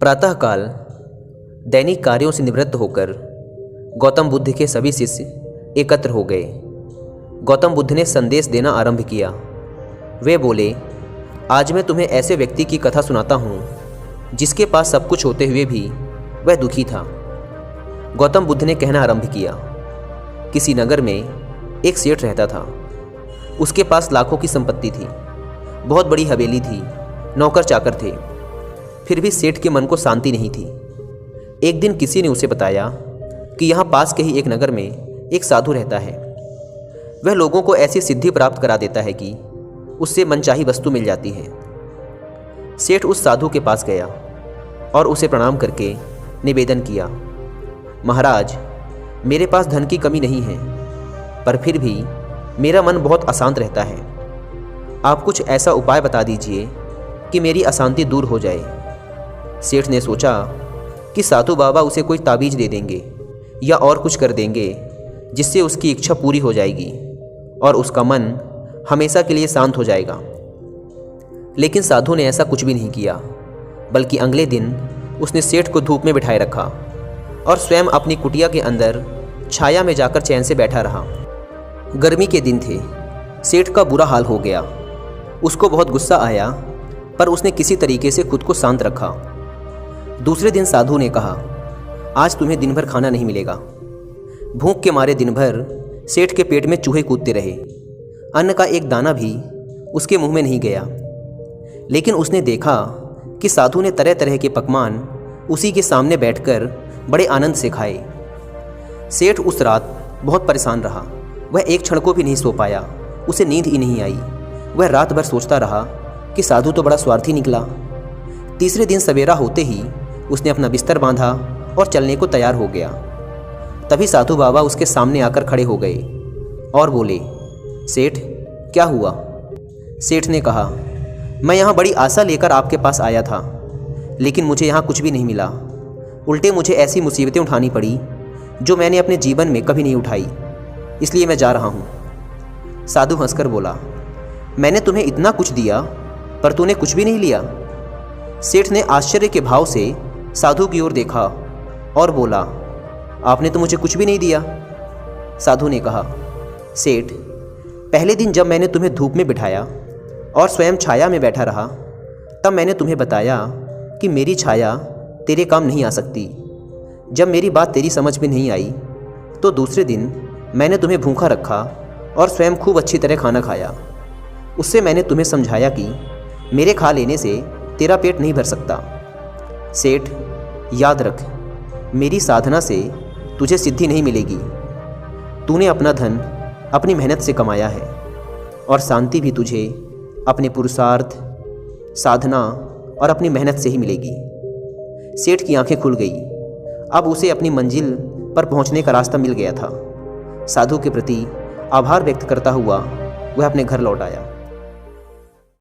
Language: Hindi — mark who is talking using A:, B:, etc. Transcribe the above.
A: प्रातःकाल दैनिक कार्यों से निवृत्त होकर गौतम बुद्ध के सभी शिष्य एकत्र हो गए। गौतम बुद्ध ने संदेश देना आरंभ किया। वे बोले, आज मैं तुम्हें ऐसे व्यक्ति की कथा सुनाता हूँ जिसके पास सब कुछ होते हुए भी वह दुखी था। गौतम बुद्ध ने कहना आरंभ किया, किसी नगर में एक सेठ रहता था। उसके पास लाखों की संपत्ति थी, बहुत बड़ी हवेली थी, नौकर चाकर थे। फिर भी सेठ के मन को शांति नहीं थी। एक दिन किसी ने उसे बताया कि यहाँ पास के ही एक नगर में एक साधु रहता है। वह लोगों को ऐसी सिद्धि प्राप्त करा देता है कि उससे मनचाही वस्तु मिल जाती है। सेठ उस साधु के पास गया और उसे प्रणाम करके निवेदन किया, महाराज, मेरे पास धन की कमी नहीं है, पर फिर भी मेरा मन बहुत अशांत रहता है। आप कुछ ऐसा उपाय बता दीजिए कि मेरी अशांति दूर हो जाए। सेठ ने सोचा कि साधु बाबा उसे कोई ताबीज दे देंगे या और कुछ कर देंगे जिससे उसकी इच्छा पूरी हो जाएगी और उसका मन हमेशा के लिए शांत हो जाएगा। लेकिन साधु ने ऐसा कुछ भी नहीं किया, बल्कि अगले दिन उसने सेठ को धूप में बिठाए रखा और स्वयं अपनी कुटिया के अंदर छाया में जाकर चैन से बैठा रहा। गर्मी के दिन थे। सेठ का बुरा हाल हो गया। उसको बहुत गुस्सा आया, पर उसने किसी तरीके से खुद को शांत रखा। दूसरे दिन साधु ने कहा, आज तुम्हें दिन भर खाना नहीं मिलेगा। भूख के मारे दिन भर सेठ के पेट में चूहे कूदते रहे। अन्न का एक दाना भी उसके मुंह में नहीं गया। लेकिन उसने देखा कि साधु ने तरह तरह के पकवान उसी के सामने बैठकर बड़े आनंद से खाए। सेठ उस रात बहुत परेशान रहा। वह एक क्षण को भी नहीं सो पाया। उसे नींद ही नहीं आई। वह रात भर सोचता रहा कि साधु तो बड़ा स्वार्थी निकला। तीसरे दिन सवेरा होते ही उसने अपना बिस्तर बांधा और चलने को तैयार हो गया। तभी साधु बाबा उसके सामने आकर खड़े हो गए और बोले, सेठ, क्या हुआ? सेठ ने कहा, मैं यहाँ बड़ी आशा लेकर आपके पास आया था, लेकिन मुझे यहाँ कुछ भी नहीं मिला। उल्टे मुझे ऐसी मुसीबतें उठानी पड़ी जो मैंने अपने जीवन में कभी नहीं उठाई, इसलिए मैं जा रहा हूँ। साधु हंसकर बोला, मैंने तुम्हें इतना कुछ दिया, पर तूने कुछ भी नहीं लिया। सेठ ने आश्चर्य के भाव से साधु की ओर देखा और बोला, आपने तो मुझे कुछ भी नहीं दिया। साधु ने कहा, सेठ, पहले दिन जब मैंने तुम्हें धूप में बिठाया और स्वयं छाया में बैठा रहा, तब मैंने तुम्हें बताया कि मेरी छाया तेरे काम नहीं आ सकती। जब मेरी बात तेरी समझ में नहीं आई, तो दूसरे दिन मैंने तुम्हें भूखा रखा और स्वयं खूब अच्छी तरह खाना खाया। उससे मैंने तुम्हें समझाया कि मेरे खा लेने से तेरा पेट नहीं भर सकता। सेठ, याद रख, मेरी साधना से तुझे सिद्धि नहीं मिलेगी। तूने अपना धन अपनी मेहनत से कमाया है और शांति भी तुझे अपने पुरुषार्थ, साधना और अपनी मेहनत से ही मिलेगी। सेठ की आंखें खुल गई। अब उसे अपनी मंजिल पर पहुंचने का रास्ता मिल गया था। साधु के प्रति आभार व्यक्त करता हुआ वह अपने घर लौट आया।